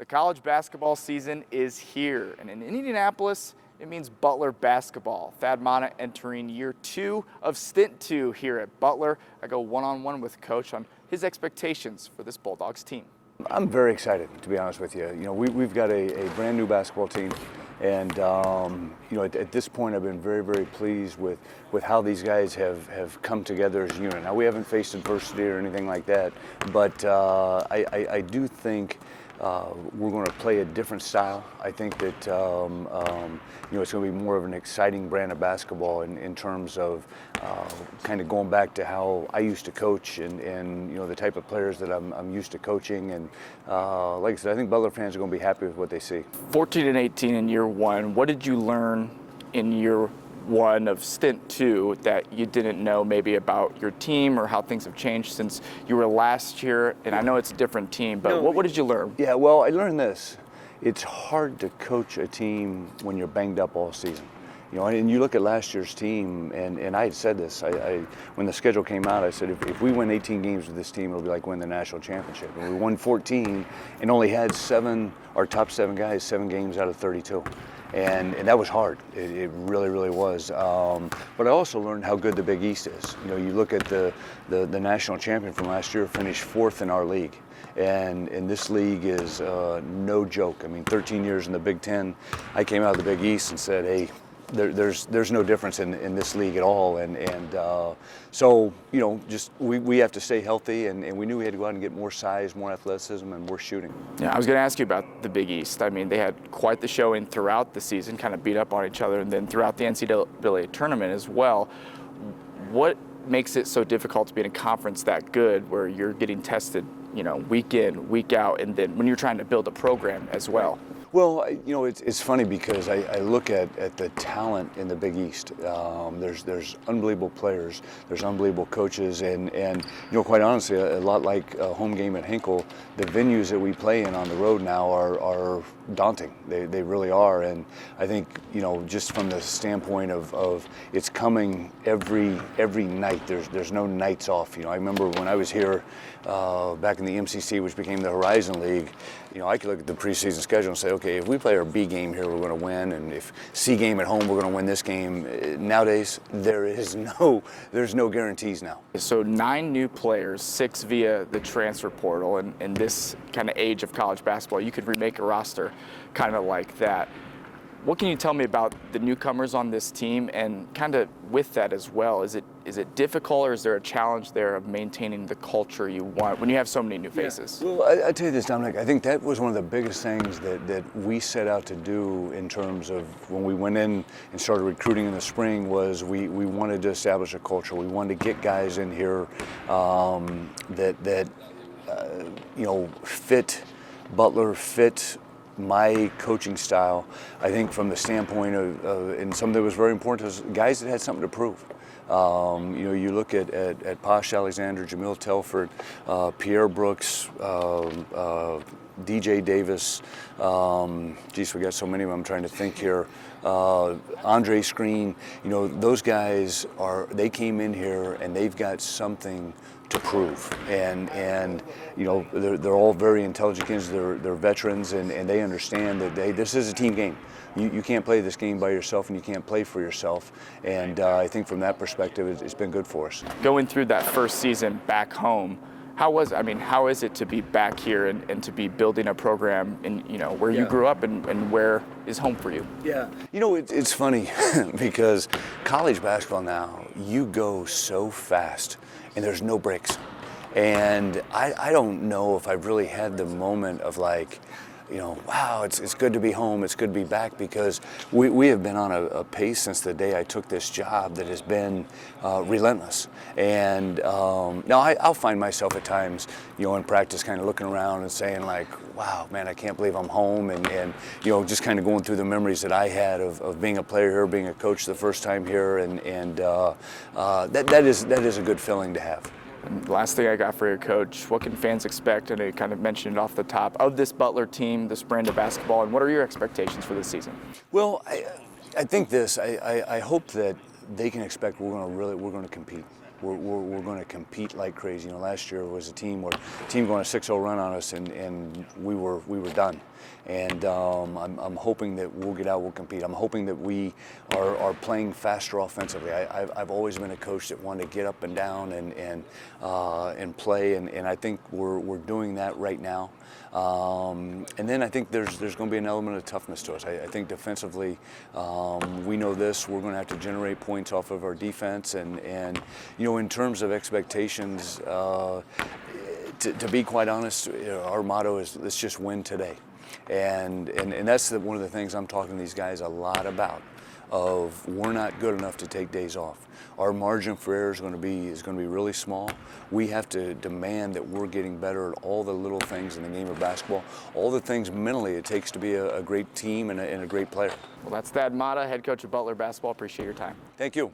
The college basketball season is here, and in Indianapolis, it means Butler basketball. Thad Matta entering year 2 of stint 2 here at Butler. I go one-on-one with Coach on his expectations for this Bulldogs team. I'm very excited, to be honest with you. You know, we've got a brand new basketball team, and you know, at this point, I've been very, very pleased with how these guys have come together as a unit. Now, we haven't faced adversity or anything like that, but I do think we're going to play a different style. I think that you know, it's going to be more of an exciting brand of basketball in terms of kind of going back to how I used to coach and you know, the type of players that I'm used to coaching. And like I said, I think Butler fans are going to be happy with what they see. 14-18 in year 1. What did you learn in year 1 of stint 2 that you didn't know maybe about your team or how things have changed since you were last year? And I know it's a different team, but what did you learn? Yeah, well, I learned this. It's hard to coach a team when you're banged up all season. You know, and you look at last year's team, and I had said this, when the schedule came out, I said, if we win 18 games with this team, it'll be like winning the national championship. And we won 14 and only had our top 7 guys, 7 games out of 32. And that was hard. It really, really was. But I also learned how good the Big East is. You know, you look at the national champion from last year, finished 4th in our league. And this league is no joke. I mean, 13 years in the Big Ten, I came out of the Big East and said, hey, there's no difference in this league at all, and so you know, just we have to stay healthy, and we knew we had to go out and get more size, more athleticism, and more shooting. Yeah, I was going to ask you about the Big East. I mean, they had quite the showing throughout the season, kind of beat up on each other, and then throughout the NCAA tournament as well. What makes it so difficult to be in a conference that good, where you're getting tested, you know, week in, week out, and then when you're trying to build a program as well? Well, you know, it's funny because I look at the talent in the Big East. There's unbelievable players, there's unbelievable coaches, and you know, quite honestly, a lot like a home game at Hinkle, the venues that we play in on the road now are daunting. They really are, and I think, you know, just from the standpoint of it's coming every night. There's no nights off. You know, I remember when I was here back in the MCC, which became the Horizon League. You know, I could look at the preseason schedule and say, okay, if we play our B game here, we're going to win, and if C game at home, we're going to win this game. Nowadays, there's no guarantees now. So 9 new players, 6 via the transfer portal, and in this kind of age of college basketball, you could remake a roster kind of like that. What can you tell me about the newcomers on this team, and kind of with that as well? Is it difficult, or is there a challenge there of maintaining the culture you want when you have so many new faces? Yeah. Well, I tell you this, Dominic, I think that was one of the biggest things that we set out to do in terms of when we went in and started recruiting in the spring. Was we wanted to establish a culture. We wanted to get guys in here that you know, fit Butler, fit my coaching style. I think from the standpoint of and something that was very important is guys that had something to prove. You know, you look at Posh Alexander, Jamil Telford, Pierre Brooks, DJ Davis, geez, we got so many of them, I'm trying to think here. Andre Screen, you know, those guys they came in here and they've got something to prove, and you know, they're all very intelligent kids. They're veterans, and they understand that this is a team game. You can't play this game by yourself, and you can't play for yourself. And I think from that perspective, it's been good for us. Going through that first season back home, how is it to be back here and to be building a program in, you know, where you grew up and where is home for you? Yeah, you know, it's funny because college basketball now, you go so fast and there's no breaks. And I don't know if I've really had the moment of like, you know, wow, it's good to be home, it's good to be back, because we have been on a pace since the day I took this job that has been relentless. And now I'll find myself at times, you know, in practice kind of looking around and saying like, wow, man, I can't believe I'm home, and you know, just kind of going through the memories that I had of being a player here, being a coach the first time here, and that is a good feeling to have. And last thing I got for you, Coach, what can fans expect, and you kind of mentioned it off the top, of this Butler team, this brand of basketball, and what are your expectations for this season? Well, I think this, I hope that they can expect we're going to compete. we're going to compete like crazy. You know, last year was a team going a 6-0 run on us, and we were done. And I'm hoping that we'll get out, we'll compete. I'm hoping that we are playing faster offensively. I've always been a coach that wanted to get up and down and play, and I think we're doing that right now. And then I think there's going to be an element of toughness to us. I think defensively, we know this. We're going to have to generate points off of our defense, and you know, in terms of expectations, to be quite honest, our motto is let's just win today. And that's one of the things I'm talking to these guys a lot about. Of we're not good enough to take days off. Our margin for error is going to be really small. We have to demand that we're getting better at all the little things in the game of basketball, all the things mentally it takes to be a great team and a great player. Well, that's Thad Matta, head coach of Butler basketball. Appreciate your time. Thank you.